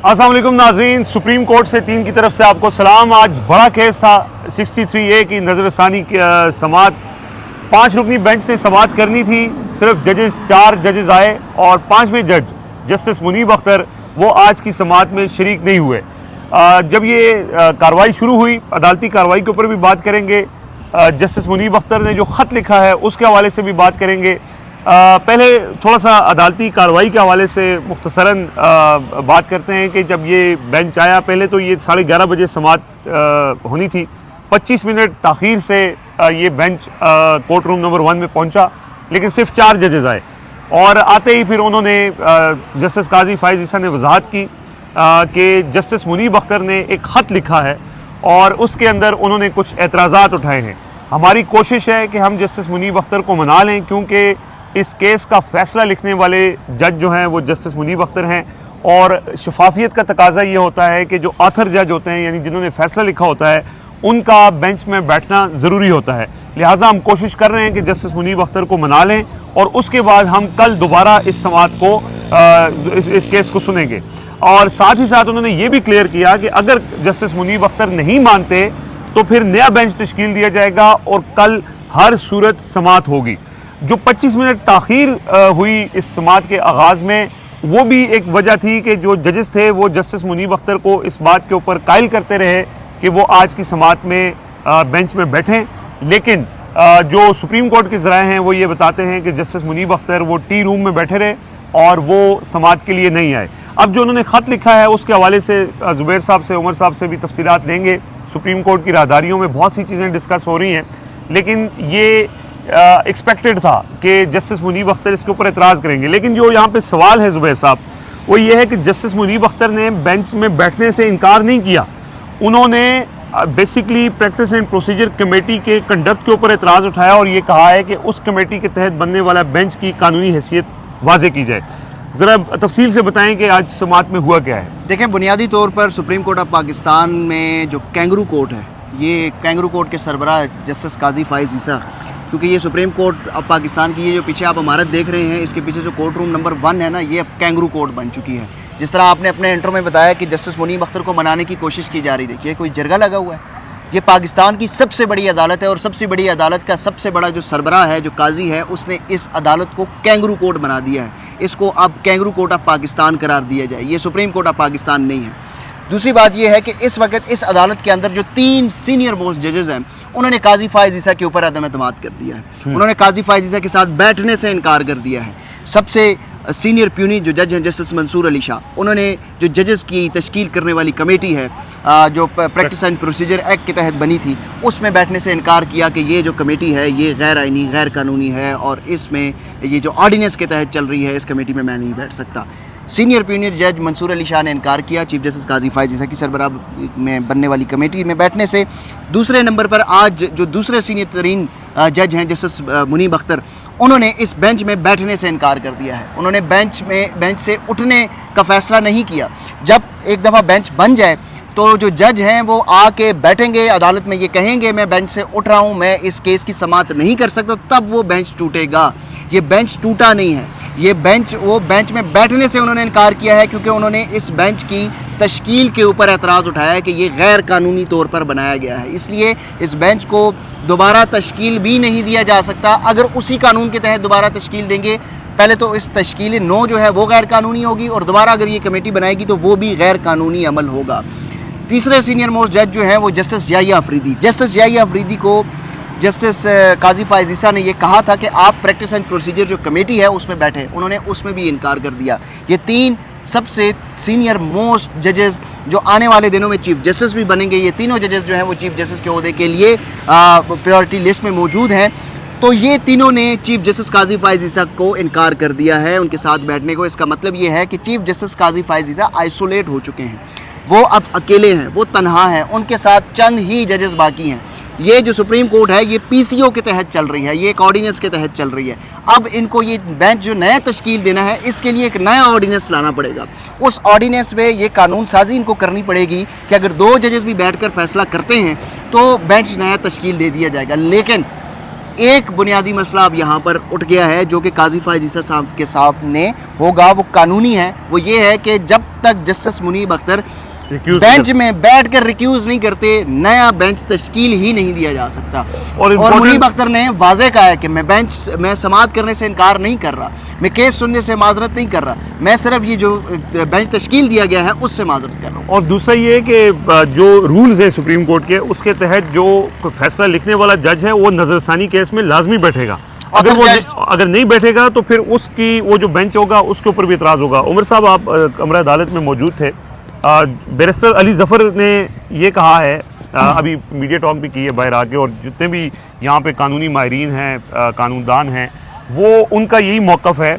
अस्सलाम वालेकुम नाज़रीन, सुप्रीम कोर्ट से 3 की तरफ से आपको सलाम। आज बड़ा केस था 63A की नज़रसानी की समात। 5 रुकनी बेंच ने समात करनी थी, सिर्फ जजेस 4 जजेस आए और 5वें जज जस्टिस मुनीब अख्तर वो आज की समात में शरीक नहीं हुए। जब ये कार्रवाई शुरू हुई, अदालती कार्रवाई के ऊपर भी बात करेंगे, जस्टिस मुनीब अख्तर ने जो ख़त लिखा है उसके हवाले से भी बात करेंगे। पहले थोड़ा सा अदालती कार्रवाई के हवाले से मुख्तसरन बात करते हैं कि जब ये बेंच आया, पहले तो ये 11:30 बजे समात होनी थी। 25 मिनट ताख़ीर से ये बेंच कोर्ट रूम नंबर 1 में पहुंचा, लेकिन सिर्फ 4 जजेस आए और आते ही फिर उन्होंने जस्टिस काजी फाइज़ ईसा ने वजाहत की कि जस्टिस मुनीब अख्तर ने एक ख़त लिखा है और उसके अंदर उन्होंने कुछ एतराज़ात उठाए हैं। हमारी कोशिश है कि हम जस्टिस मुनीब अख्तर को मना लें, क्योंकि इस केस का फ़ैसला लिखने वाले जज जो हैं वो जस्टिस मुनीब अख्तर हैं और शफाफियत का तकाजा ये होता है कि जो ऑथर जज होते हैं, यानी जिन्होंने फ़ैसला लिखा होता है, उनका बेंच में बैठना ज़रूरी होता है। लिहाजा हम कोशिश कर रहे हैं कि जस्टिस मुनीब अख्तर को मना लें और उसके बाद हम कल दोबारा इस समात को इस केस को सुनेंगे। और साथ ही साथ उन्होंने ये भी क्लियर किया कि अगर जस्टिस मुनीब अख्तर नहीं मानते तो फिर नया बेंच तश्कील दिया जाएगा और कल हर सूरत समात होगी। जो 25 मिनट ताख़ीर हुई इस समात के आगाज़ में, वो भी एक वजह थी कि जो जजेस थे वो जस्टिस मुनीब अख्तर को इस बात के ऊपर कायल करते रहे कि वो आज की समात में बेंच में बैठें। लेकिन जो सुप्रीम कोर्ट के ज़राए हैं वो ये बताते हैं कि जस्टिस मुनीब अख्तर वो टी रूम में बैठे रहे और वो समात के लिए नहीं आए। अब जो उन्होंने ख़त लिखा है उसके हवाले से ज़ुबैर साहब से, उमर साहब से भी तफसीलात लेंगे। सुप्रीम कोर्ट की राहदारियों में बहुत सी चीज़ें डिस्कस हो रही हैं, लेकिन ये एक्सपेक्टेड था कि जस्टिस मुनीब अख्तर इसके ऊपर एतराज़ करेंगे। लेकिन जो यहाँ पे सवाल है ज़ुबैर साहब, वो ये है कि जस्टिस मुनीब अख्तर ने बेंच में बैठने से इनकार नहीं किया। उन्होंने basically practice and procedure committee के कंडक्ट के ऊपर एतराज़ उठाया और ये कहा है कि उस कमेटी के तहत बनने वाला बेंच की कानूनी हैसियत वाज़े की जाए। ज़रा तफसील से बताएं कि आज समात में हुआ क्या है। देखें, बुनियादी तौर पर सुप्रीम कोर्ट ऑफ पाकिस्तान में जो कैंगरू कोर्ट है, ये कैंगरू कोर्ट के सरबराह जस्टिस काजी फाइज़ ईसा, क्योंकि ये सुप्रीम कोर्ट ऑफ पाकिस्तान की ये जो पीछे आप इमारत देख रहे हैं, इसके पीछे जो कोर्ट रूम नंबर 1 है ना, ये अब कैंगरू कोर्ट बन चुकी है। जिस तरह आपने अपने इंट्रो में बताया कि जस्टिस मुनीब अख्तर को मनाने की कोशिश की जा रही है, ये कोई जरगा लगा हुआ है। ये पाकिस्तान की सबसे बड़ी अदालत है और सबसे बड़ी अदालत का सबसे बड़ा जो सरबराह है, जो काजी है, उसने इस अदालत को कैंगरू कोर्ट बना दिया है। इसको अब कैंगरू कोर्ट ऑफ पाकिस्तान करार दिया जाए, ये सुप्रीम कोर्ट ऑफ पाकिस्तान नहीं है। दूसरी बात यह है कि इस वक्त इस अदालत के अंदर जो 3 सीनियर मोस्ट जजेस हैं, उन्होंने काजी फाइज़ ईसा के ऊपर अदम एतमाद कर दिया है। उन्होंने काजी फाइज़ ईसा के साथ बैठने से इनकार कर दिया है। सबसे सीनियर प्यूनी जो जज हैं जस्टिस मंसूर अली शाह, उन्होंने जो जजेस की तश्कील करने वाली कमेटी है, जो प्रैक्टिस एंड प्रोसीजर एक्ट के तहत बनी थी, उसमें बैठने से इनकार किया कि ये जो कमेटी है ये गैर आइनी, गैर कानूनी है और इसमें ये जो ऑर्डिनेंस के तहत चल रही है, इस कमेटी में मैं नहीं बैठ सकता। सीनियर प्यूनियर जज मंसूर अली शाह ने इनकार किया चीफ जस्टिस काजी फाइज़ ईसा की सरबराह में बनने वाली कमेटी में बैठने से। दूसरे नंबर पर आज जो दूसरे सीनियर तरीन जज हैं जस्टिस मुनीब अख्तर, उन्होंने इस बेंच में बैठने से इनकार कर दिया है। उन्होंने बेंच से उठने का फ़ैसला नहीं किया। जब एक दफ़ा बेंच बन जाए तो जो जज हैं वो आके बैठेंगे, अदालत में ये कहेंगे मैं बेंच से उठ रहा हूँ, मैं इस केस की समात नहीं कर सकता, तब वो बेंच टूटेगा। ये बेंच टूटा नहीं है। ये बेंच में बैठने से उन्होंने इनकार किया है क्योंकि उन्होंने इस बेंच की तश्कील के ऊपर एतराज़ उठाया है कि ये गैर कानूनी तौर पर बनाया गया है, इसलिए इस बेंच को दोबारा तश्कील भी नहीं दिया जा सकता। अगर उसी कानून के तहत दोबारा तश्कील देंगे, पहले तो इस तश्कील 9 जो है वो गैर कानूनी होगी और दोबारा अगर ये कमेटी बनाएगी तो वो भी गैर कानूनी अमल होगा। तीसरे सीनियर मोस्ट जज जो हैं वो जस्टिस याहिया अफरीदी, जस्टिस याहिया अफरीदी को जस्टिस काजी फाइज़ ईसा ने ये कहा था कि आप प्रैक्टिस एंड प्रोसीजर जो कमेटी है उसमें बैठे, उन्होंने उसमें भी इनकार कर दिया। ये 3 सबसे सीनियर मोस्ट जजेस जो आने वाले दिनों में चीफ जस्टिस भी बनेंगे, ये तीनों जजेस जो हैं वो चीफ जस्टिस के ओहदे के लिए प्रायोरिटी लिस्ट में मौजूद हैं। तो ये तीनों ने चीफ जस्टिस काजी फाइज़ ईसा को इनकार कर दिया है उनके साथ बैठने को। इसका मतलब ये है कि चीफ जस्टिस काजी फाइज़ ईसा आइसोलेट हो चुके हैं, वो अब अकेले हैं, वो तनहा हैं, उनके साथ चंद ही जजेस बाकी हैं। ये जो सुप्रीम कोर्ट है ये PCO के तहत चल रही है, ये एक ऑर्डिनेंस के तहत चल रही है। अब इनको ये बेंच जो नया तश्कील देना है, इसके लिए एक नया ऑर्डिनेंस लाना पड़ेगा। उस ऑर्डिनेंस में ये कानून साजी इनको करनी पड़ेगी कि अगर 2 जजेस भी बैठकर फैसला करते हैं तो बेंच नया तश्कील दे दिया जाएगा। लेकिन एक बुनियादी मसला अब यहाँ पर उठ गया है जो कि काजी फाइज ईसा साहब के सामने होगा, वो कानूनी है। वो ये है कि जब तक जस्टिस मुनीब अख्तर बेंच में बैठ कर रिक्यूज नहीं करते, नया बेंच तश्कील ही नहीं दिया जा सकता। और मुनीब अख्तर ने वाज़ेह कहा है कि मैं समाअत करने से इनकार नहीं कर रहा, मैं केस सुनने से माजरत नहीं कर रहा, मैं सिर्फ ये जो बेंच तश्कील दिया गया है उससे माजरत कर रहा हूँ। और दूसरा ये है कि जो रूल्स है सुप्रीम कोर्ट के, उसके तहत जो फैसला लिखने वाला जज है वो नजरसानी केस में लाजमी बैठेगा। अगर नहीं बैठेगा तो फिर उसकी वो जो बेंच होगा उसके ऊपर भी इतराज़ होगा। उमर साहब, आप कमरा अदालत में मौजूद थे, बैरिस्टर अली ज़फ़र ने ये कहा है, अभी मीडिया टॉक भी की है बाहर आके, और जितने भी यहाँ पे कानूनी माहिरीन हैं, कानूनदान हैं, वो उनका यही मौक़िफ़ है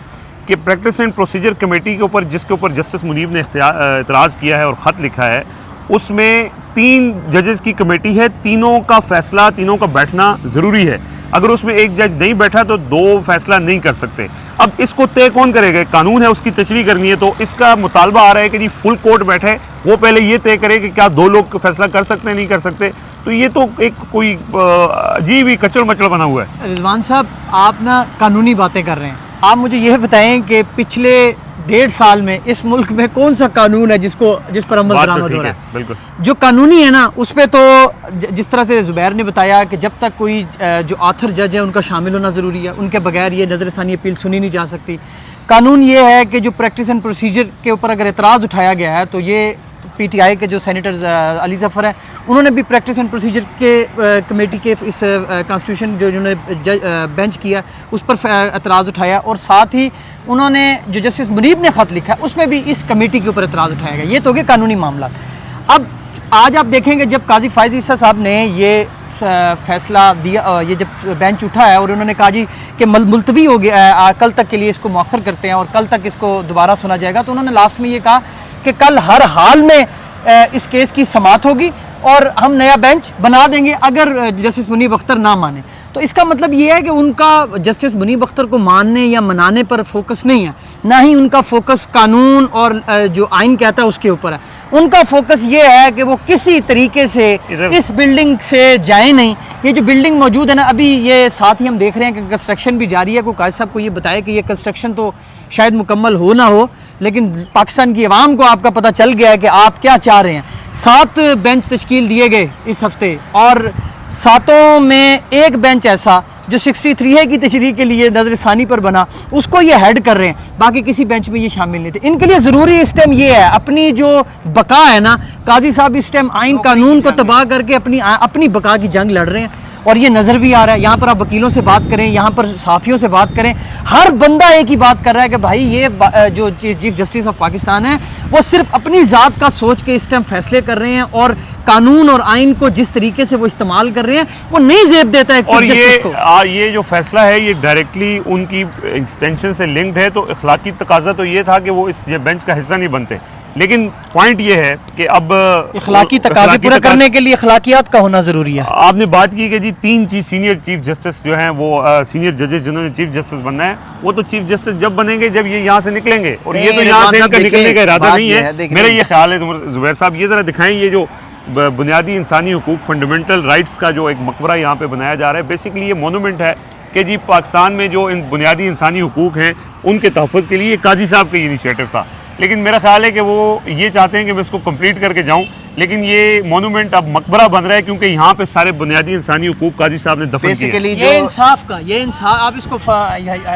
कि प्रैक्टिस एंड प्रोसीजर कमेटी के ऊपर, जिसके ऊपर जस्टिस मुनीब ने इतराज़ किया है और ख़त लिखा है, उसमें 3 जजेस की कमेटी है, तीनों का फ़ैसला, तीनों का बैठना ज़रूरी है। अगर उसमें एक जज नहीं बैठा तो 2 फैसला नहीं कर सकते। अब इसको तय कौन करेगा? कानून है, उसकी तशरीह करनी है, तो इसका मुतालबा आ रहा है कि जी फुल कोर्ट बैठे, वो पहले ये तय करे कि क्या 2 लोग फैसला कर सकते हैं, नहीं कर सकते। तो ये तो एक कोई अजीब ही कचड़ मचड़ बना हुआ है। रिजवान साहब, आप ना कानूनी बातें कर रहे हैं। आप मुझे यह बताएं कि पिछले 1.5 साल में इस मुल्क में कौन सा कानून है जिस पर अमल दरामद हो रहा है? बिल्कुल जो कानूनी है ना, उस पे तो जिस तरह से ज़ुबैर ने बताया कि जब तक कोई जो ऑथर जज है उनका शामिल होना ज़रूरी है, उनके बगैर ये नज़रसानी अपील सुनी नहीं जा सकती। कानून ये है कि जो प्रैक्टिस एंड प्रोसीजर के ऊपर अगर एतराज़ उठाया गया है, तो ये PTI के जो सेनेटर अली ज़फ़र हैं, उन्होंने भी प्रैक्टिस एंड प्रोसीजर के कमेटी के इस कॉन्स्टिट्यूशन जो उन्होंने बेंच किया उस पर एतराज़ उठाया, और साथ ही उन्होंने जो जस्टिस मुनीब ने ख़त लिखा उसमें भी इस कमेटी के ऊपर एतराज़ उठाया गया। ये तो हो गए कानूनी मामला। अब आज आप देखेंगे जब काजी फाइज ईसा साहब ने ये फैसला दिया, ये जब बेंच उठा है और उन्होंने कहा जी कि मुलतवी हो गया, कल तक के लिए इसको मौखर करते हैं और कल तक इसको दोबारा सुना जाएगा, तो उन्होंने लास्ट में ये कहा कि कल हर हाल में इस केस की समाअत होगी और हम नया बेंच बना देंगे अगर जस्टिस मुनीब अख्तर ना माने। तो इसका मतलब ये है कि उनका जस्टिस मुनीब अख्तर को मानने या मनाने पर फोकस नहीं है, ना ही उनका फोकस कानून और जो आइन कहता है उसके ऊपर है। उनका फोकस ये है कि वो किसी तरीके से इस बिल्डिंग से जाए नहीं। ये जो बिल्डिंग मौजूद है ना, अभी ये साथ ही हम देख रहे हैं कि कंस्ट्रक्शन भी जारी है। कोई काजी साहब को ये बताया कि ये कंस्ट्रक्शन तो शायद मुकम्मल हो ना हो, लेकिन पाकिस्तान की आवाम को आपका पता चल गया है कि आप क्या चाह रहे हैं। 7 बेंच तश्कील दिए गए इस हफ्ते, और 7 में एक बेंच ऐसा जो 63A की तशरीह के लिए नजरसानी पर बना, उसको ये हेड कर रहे हैं, बाकी किसी बेंच में ये शामिल नहीं थे। इनके लिए ज़रूरी इस टाइम ये है, अपनी जो बका है ना, काजी साहब इस टाइम आइन कानून को तबाह करके अपनी बका की जंग लड़ रहे हैं, और ये नज़र भी आ रहा है। यहाँ पर आप वकीलों से बात करें, यहाँ पर साथियों से बात करें, हर बंदा एक ही बात कर रहा है कि भाई ये जो चीफ जस्टिस ऑफ पाकिस्तान है वो सिर्फ अपनी ज़ात का सोच के इस टाइम फैसले कर रहे हैं, और कानून और आइन को जिस तरीके से वो इस्तेमाल कर रहे हैं वो नहीं जेब देता है और ये जो फैसला है ये डायरेक्टली उनकी एक्सटेंशन से लिंक्ड है। तो अखलाकी तकाजा तो ये था कि वो इस बेंच का हिस्सा नहीं बनते, लेकिन पॉइंट ये है कि अब अखलाकी तकाजे पूरा करने के लिए अखलाकियात का होना ज़रूरी है। आपने बात की कि जी 3 चीज सीनियर चीफ जस्टिस जो हैं वो सीनियर जजेस जिन्होंने चीफ जस्टिस बनना है, वो तो चीफ जस्टिस जब बनेंगे जब ये यहाँ से निकलेंगे, और ये तो यहाँ से इनका निकलने का इरादा नहीं है। मेरा ये ख्याल है। ज़ुबैर साहब ये ज़रा दिखाएं, ये जो बुनियादी इंसानी हुकूक फंडामेंटल राइट्स का जो एक मकबरा यहाँ पे बनाया जा रहा है, बेसिकली ये मोनूमेंट है कि जी पाकिस्तान में जो इन बुनियादी इंसानी हुकूक हैं उनके तहफ़्फ़ुज़ के लिए काजी साहब का इनिशिएटिव था। लेकिन मेरा ख्याल है कि वो ये चाहते हैं कि मैं इसको कंप्लीट करके जाऊं, लेकिन ये मोनूमेंट अब मकबरा बन रहा है क्योंकि यहाँ पे सारे बुनियादी इंसानी हुकूक काजी साहब ने दफन किए। ये इंसाफ का, ये इंसाफ, आप इसको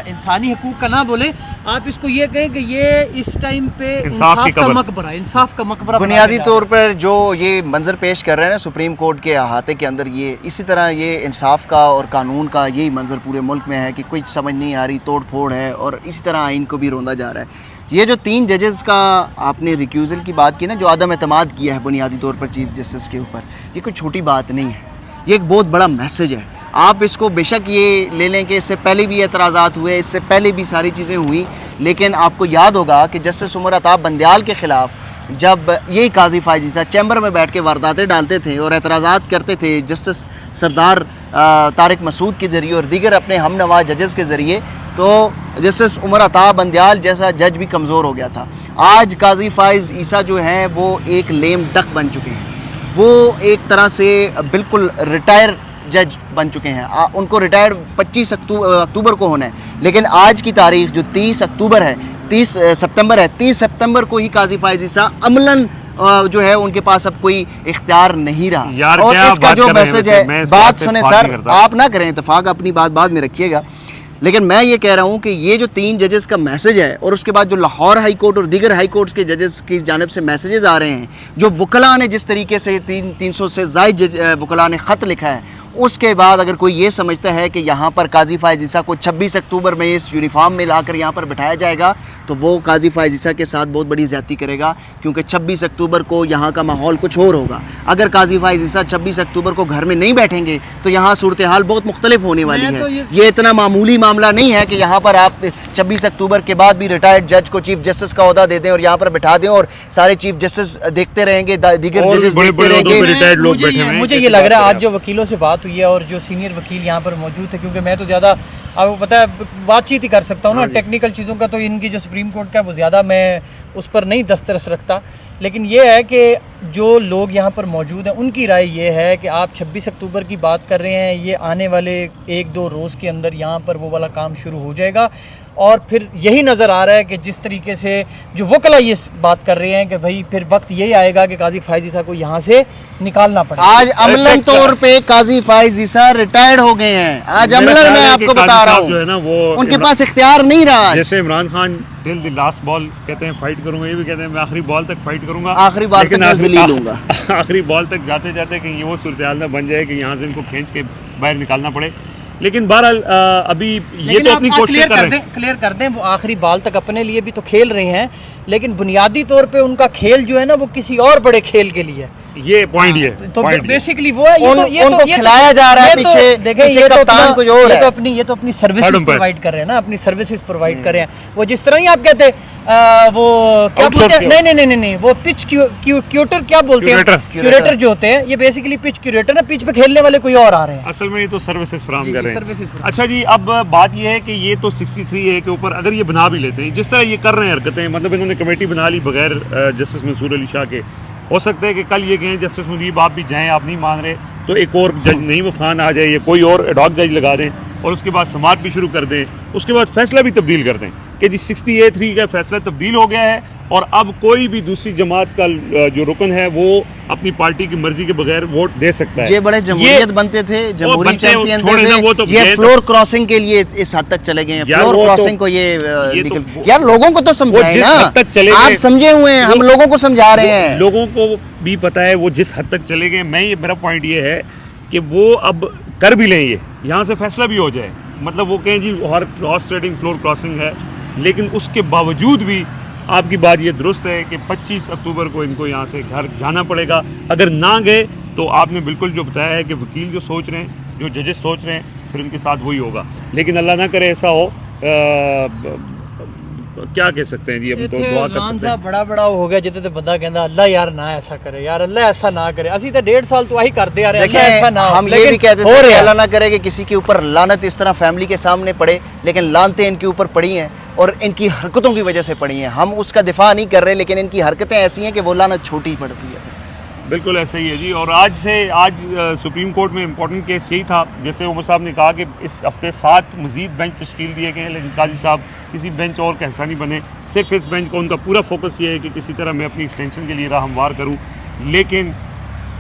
इंसानी हुकूक का ना बोले, आप इसको ये कहें कि ये इस टाइम पे इंसाफ का मकबरा, इंसाफ का मकबरा बुनियादी तौर पर जो ये मंजर पेश कर रहे हैं ना सुप्रीम कोर्ट के अहाते के अंदर, ये इसी तरह ये इंसाफ का और कानून का यही मंजर पूरे मुल्क में है कि कोई समझ नहीं आ रही, तोड़ फोड़ है, और इसी तरह आइन को भी रोंदा जा रहा है। ये जो 3 जजेस का आपने रिक्यूज़ल की बात की ना, जो आदम एतमाद किया है बुनियादी तौर पर चीफ जस्टिस के ऊपर, ये कोई छोटी बात नहीं है, ये एक बहुत बड़ा मैसेज है। आप इसको बेशक ये ले लें कि इससे पहले भी एतराज़ात हुए, इससे पहले भी सारी चीज़ें हुई, लेकिन आपको याद होगा कि जस्टिस उमर अताब बंदयाल के ख़िलाफ़ जब यही काजी फाइज ईसा चैम्बर में बैठ के वारदातें डालते थे और एतराज़ात करते थे जस्टिस सरदार तारिक मसूद के ज़रिए और दीगर अपने हम नवा जजेस के ज़रिए, तो जस्टिस उमर अताब बंदयाल जैसा जज भी कमज़ोर हो गया था। आज काजी फाइज ईसा जो हैं वो एक लेम डक बन चुके हैं, वो एक तरह से बिल्कुल रिटायर जज बन चुके हैं, उनको रिटायर्ड 25 अक्टूबर को होना है, लेकिन आज की तारीख जो 30 अक्टूबर है, 30 सितंबर है, 30 सितंबर को ही काजी फाइज ईसा अमलन जो है उनके पास अब कोई इख्तियार नहीं रहा। यार और क्या इसका बात जो कर रहे हैं मैसेज वैसे? है, मैं इस बात बात से सुने इत्तेफाक सर, नहीं करता। आप ना करें इत्तेफाक, अपनी बात बाद में रखिएगा, लेकिन मैं ये कह रहा हूँ कि ये जो 3 जजेस का मैसेज है और उसके बाद जो लाहौर हाई कोर्ट और दीगर हाई कोर्ट्स के जजेस की जानिब से मैसेजेस आ रहे हैं, जो वकला ने जिस तरीके से 300 से ज़ायद वकला ने ख़त लिखा है, उसके बाद अगर कोई ये समझता है कि यहाँ पर काजी फाइज ईसा को 26 अक्टूबर में इस यूनिफॉर्म में लाकर यहाँ पर बिठाया जाएगा, तो वो काजी फाइज ईसा के साथ बहुत बड़ी ज़्यादती करेगा, क्योंकि 26 अक्टूबर को यहाँ का माहौल कुछ और होगा। अगर काजी फाइज ईसा 26 अक्टूबर को घर में नहीं बैठेंगे तो यहाँ सूरत हाल बहुत मुख्तलिफ होने वाली मैं है। तो ये इतना मामूली मामला नहीं है कि यहाँ पर आप 26 अक्टूबर के बाद भी रिटायर्ड जज को चीफ जस्टिस का ओहदा दे दें और यहाँ पर बिठा दें और सारे चीफ जस्टिस देखते रहेंगे, दीगर और जजेस बड़े देखते बड़े ओहदों पे रहेंगे। रिटायर्ड लोग बैठे हुए हैं। मुझे कैसी ये लग बात रहा है कर आज रहे जो वकीलों से बात हुई है और जो सीनियर वकील यहाँ पर मौजूद है, क्योंकि मैं तो ज़्यादा आपको पता है बातचीत ही कर सकता हूँ ना, टेक्निकल चीज़ों का तो इनकी जो सुप्रीम कोर्ट का वो ज़्यादा मैं उस पर नहीं दस्तरस रखता, लेकिन ये है कि जो लोग यहाँ पर मौजूद हैं उनकी राय ये है कि आप 26 अक्टूबर की बात कर रहे हैं, ये आने वाले 1-2 रोज़ के अंदर यहाँ पर वो वाला काम शुरू हो जाएगा। और फिर यही नज़र आ रहा है कि जिस तरीके से जो वकला ये बात कर रहे हैं कि भाई फिर वक्त यही आएगा कि काजी फाइज ईसा को यहाँ से निकालना पड़ेगा। आज अमलन तौर पे काजी फाइज ईसा रिटायर्ड हो गए हैं, आज मेरा अमलन ख्याल मैं है आपको कि बता काजी रहा साहब जो है ना हूँ, वो उनके पास इख्तियार नहीं रहा आज। जैसे Imran Khan till the last ball कहते हैं फाइट करूंगा, ये भी कहते हैं मैं आखिरी बॉल तक फाइट करूंगा, आखिरी बॉल तक मैं जलील हूंगा। आखिरी बॉल तक जाते जाते कहीं ये वो सूरत हाल ना बन जाए कि यहाँ से इनको खींच के बाहर निकालना पड़े। लेकिन बहरहाल अभी ये तो अपनी कोशिश कर रहे हैं। क्लियर कर दें, वो आखिरी बाल तक अपने लिए भी तो खेल रहे हैं, लेकिन बुनियादी तौर पे उनका खेल जो है ना वो किसी और बड़े खेल के लिए है। ये पॉइंट ही है, तो point ही है। बेसिकली वो है, उनको खिलाया जा रहा है पीछे, देखें पीछे ये तो कप्तान कुछ और है। ये तो अपनी सर्विसेज Third umpire। प्रोवाइड कर रहे हैं ना, अपनी सर्विसेज प्रोवाइड कर रहे हैं। वो जिस तरह ही आप कहते हैं वो क्या Outsource बोलते हैं, किया। नहीं, वो पिच क्यूरेटर क्या बोलते हैं, Curator। क्यूरेटर जो होते हैं, ये बेसिकली पिच क्यूरेटर ना, पिच पे खेलने वाले कोई और आ रहे हैं। असल में ये तो सर्विसेज फराहम जी, कर रहे services हैं। फराहम। अच्छा जी, अब बात ये है कि ये तो 63A के ऊपर अगर ये बना भी लेते हैं, जिस तरह ये कर रहे हैं हरकतें, मतलब इन्होंने कमेटी बना ली बगैर जस्टिस मंसूर अली शाह के, हो सकता है कि कल ये कहें जस्टिस मुनीब आप भी जाएं, आप नहीं मान रहे तो एक और जज नईम खान आ जाए या कोई और एडॉक जज लगा दें और उसके बाद समात भी शुरू कर दें, उसके बाद फैसला भी तब्दील कर दें कि जी 60A3 का फैसला तब्दील हो गया है और अब कोई भी दूसरी जमात का जो रुकन है वो अपनी पार्टी की मर्जी के बगैर वोट दे सकता है। ये बड़े जमहूरियत बनते थे, जमहूरी चैंपियन थे, ये फ्लोर क्रॉसिंग के लिए इस हद तक चले गए हैं। फ्लोर क्रॉसिंग को ये यार लोगों को तो समझाएं ना, आप समझे हुए हैं, हम लोगों को समझा रहे हैं। लोगों को भी पता है वो जिस हद तक चले गए। मेरा पॉइंट ये है कि वो अब कर भी लें, ये यहाँ से फैसला भी हो जाए, मतलब वो कहें जी हॉर्स ट्रेडिंग फ्लोर क्रॉसिंग है, लेकिन उसके बावजूद भी आपकी बात ये दुरुस्त है कि 25 अक्टूबर को इनको यहाँ से घर जाना पड़ेगा। अगर ना गए तो आपने बिल्कुल जो बताया है कि वकील जो सोच रहे हैं, जो जजेस सोच रहे हैं, फिर उनके साथ वही होगा। लेकिन अल्लाह ना करे ऐसा हो, क्या कह सकते हैं जी, हम तो दुआ कर सकते हैं। बड़ा बड़ा हो गया जिते ते बंदा कहंदा अल्लाह यार ना ऐसा करे, यार अल्लाह ऐसा ना करे। असि तो 1.5 साल तो वही करते आ रहे हैं, अल्लाह ऐसा ना हो। हम ये भी कहते थे कि अल्लाह ना करे कि किसी के ऊपर लानत इस तरह फैमिली के सामने पड़े, लेकिन लानतें इनके ऊपर पड़ी हैं और इनकी हरकतों की वजह से पड़ी हैं। हम उसका दिफा नहीं कर रहे, लेकिन इनकी हरकतें ऐसी हैं कि वो लानत छोटी पड़ती है। बिल्कुल ऐसा ही है जी। और आज सुप्रीम कोर्ट में इम्पोर्टेंट केस यही था, जैसे उमर साहब ने कहा कि इस हफ्ते 7 मज़ीद बेंच तश्कील दिए गए हैं, लेकिन काजी साहब किसी बेंच और का हिस्सा नहीं बने। सिर्फ इस बेंच का उनका पूरा फोकस ये है कि किसी तरह मैं अपनी एक्सटेंशन के लिए राह हमवार करूँ, लेकिन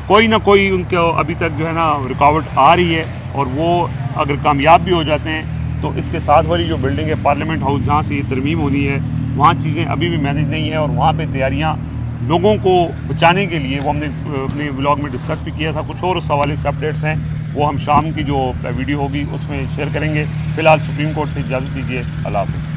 कोई ना कोई उनको अभी तक जो है ना रुकावट आ रही है, और वो अगर कामयाब भी हो जाते हैं तो इसके साथ वाली जो बिल्डिंग है पार्लियामेंट हाउस, जहाँ से ये तरमीम होनी है, वहाँ चीज़ें अभी भी मैनेज नहीं है और वहाँ पे तैयारियाँ लोगों को बचाने के लिए, वो हमने अपने व्लॉग में डिस्कस भी किया था। कुछ और उस हवाले से अपडेट्स हैं, वो हम शाम की जो वीडियो होगी उसमें शेयर करेंगे। फ़िलहाल सुप्रीम कोर्ट से इजाज़त दीजिए, अल्लाह हाफ़िज़।